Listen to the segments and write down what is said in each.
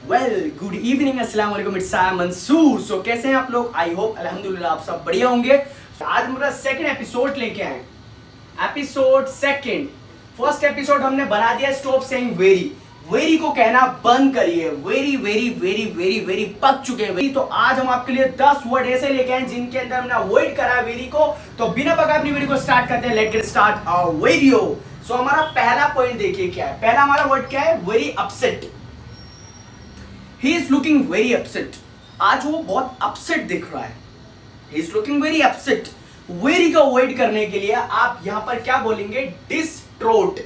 Well good evening, अस्सलाम वालेकुम, it's I Mansoor. सो कैसे हैं आप लोग? आई होप अल्हम्दुलिल्लाह आप सब बढ़िया होंगे। आज मेरा सेकंड एपिसोड लेके आए, एपिसोड सेकंड। फर्स्ट एपिसोड हमने बना दिया स्टॉप सेइंग वेरी। वेरी को कहना बंद करिए। Very very very very very पक चुके हैं वेरी। तो आज हम आपके लिए 10 वर्ड ऐसे लेके आए जिनके अंदर हमने अवॉइड करा वेरी को। तो बिना पका अपनी वीडियो को स्टार्ट करते हैं। Let's get start our video. So हमारा पहला पॉइंट देखिए क्या है। पहला हमारा वर्ड क्या है? Very upset. He is looking very upset. आज वो बहुत अपसेट दिख रहा है। He is looking very upset. Very का अवॉइड करने के लिए आप यहां पर क्या बोलेंगे? Distraught.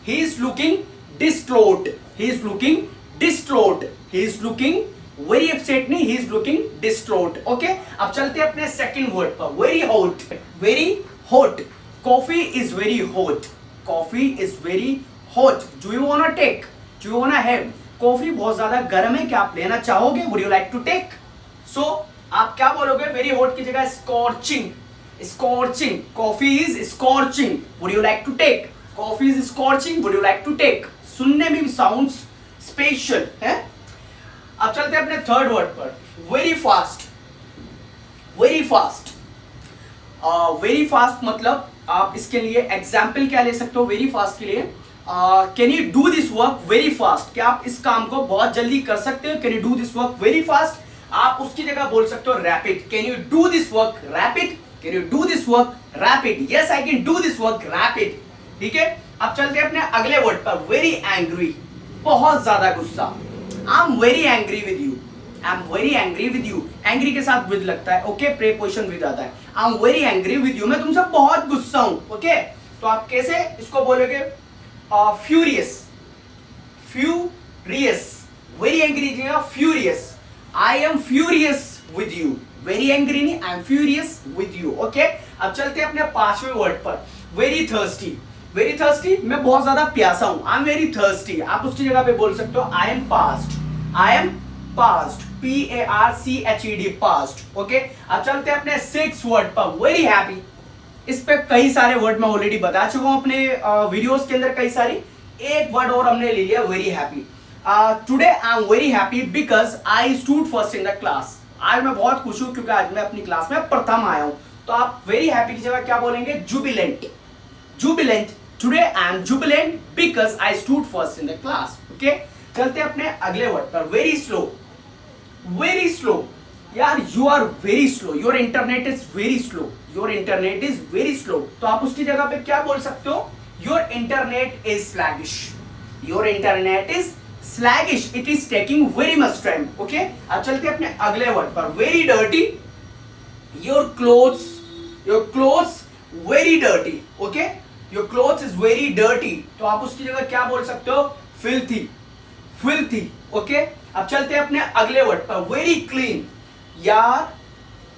He is looking distraught. He is looking distraught. He is looking very upset नहीं, he is looking distraught. Okay? अब चलते हैं अपने सेकंड वर्ड पर। Very hot. Very hot. Coffee is very hot. Coffee is very hot. Do you wanna take? Do you wanna have? Coffee बहुत ज्यादा गर्म है, क्या आप लेना चाहोगे? Would you like to take? So आप क्या बोलोगे? वेरी हॉट की जगह scorching. Scorching. Coffee is scorching, would you like to take? Coffee is scorching, would you like to take? सुनने में भी साउंड्स स्पेशल है। अब चलते हैं अपने थर्ड वर्ड पर। Very fast. Very fast. Very fast मतलब आप इसके लिए एग्जाम्पल क्या ले सकते हो वेरी फास्ट के लिए? Can you do this work very fast? क्या आप इस काम को बहुत जल्दी कर सकते हो? Can you do this work very fast? आप उसकी जगह बोल सकते हो rapid. Can you do this work rapid? Can you do this work rapid? Yes, I can do this work rapid. ठीक है, अब चलते हैं अपने अगले वर्ड पर। Very angry. बहुत ज्यादा गुस्सा। I am very angry with you. I am very angry with you. Angry के साथ विद लगता है। ओके, प्रीपोजिशन विद आता है। I am very angry with you, मैं तुमसे बहुत गुस्सा हूं। ओके, तो आप कैसे इसको बोलोगे? फ्यूरियस। फ्यूरियस। वेरी एंग्री जगह furious. I am furious with you. Very angry नहीं, I am furious with you. Okay, अब चलते हैं अपने पांचवें वर्ड पर। Very thirsty. वेरी थर्स्टी, मैं बहुत ज्यादा प्यासा हूं। I am very thirsty. आप उसकी जगह पे बोल सकते हो I am past. I am past. PARCHED past. Okay, अब चलते हैं अपने सिक्स वर्ड पर। Very happy. इस पे कई सारे वर्ड मैं ऑलरेडी बता चुका हूं अपने वीडियोस के अंदर कई सारी। एक वर्ड और हमने ले लिया, very happy. Today I am very happy because I stood first in the class. आज मैं बहुत खुश हूं क्योंकि आज मैं अपनी क्लास में प्रथम आया हूं। तो आप वेरी हैप्पी की जगह क्या बोलेंगे? Jubilant. Jubilant. Today I am jubilant because I stood first in the class. Okay, चलते हैं अपने अगले वर्ड पर। Very slow. Very slow. यार you are very slow, your internet is very slow. Your internet is very slow, तो आप उसकी जगह पे क्या बोल सकते हो? Your internet is sluggish. Your internet is sluggish, it is taking very much time. Okay, अब चलते हैं अपने अगले वर्ड पर। Very dirty. Your clothes very dirty. Okay, your clothes is very dirty, तो आप उसकी जगह क्या बोल सकते हो? फिल्थी। फिल्थी। ओके, अब चलते हैं अपने अगले वर्ड पर। Very clean. यार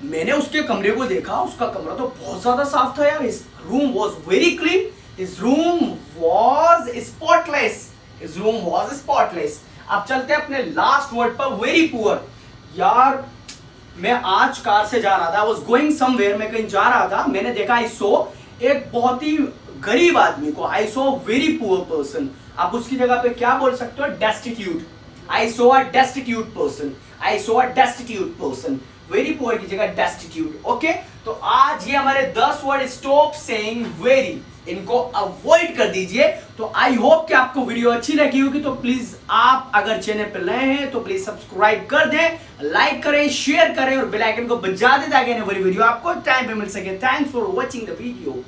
मैंने उसके कमरे को देखा, उसका कमरा तो बहुत ज्यादा साफ था यार। His room was very clean. His room was spotless. His room was spotless. अब चलते हैं अपने लास्ट वर्ड पर। Very poor. यार मैं आज कार से जा रहा था, आई वाज गोइंग समवेयर, मैं कहीं जा रहा था, मैंने देखा आई सो एक बहुत ही गरीब आदमी को। आई सो वेरी पुअर पर्सन। आप उसकी जगह पे क्या बोल सकते हो? Destitute. I saw a destitute person. I saw a destitute person. Very poor की जगह destitute. Okay? तो आज ये हमारे 10 वर्ड stop saying very, इनको अवॉइड कर दीजिए। तो आई होप कि आपको वीडियो अच्छी लगी होगी। तो प्लीज आप अगर चैनल पर नए हैं तो प्लीज सब्सक्राइब कर दें, लाइक करें, शेयर करें और बेल आइकन को बजा दें ताकि आने वाली वीडियो आपको टाइम पे मिल सके। Thanks for watching the video.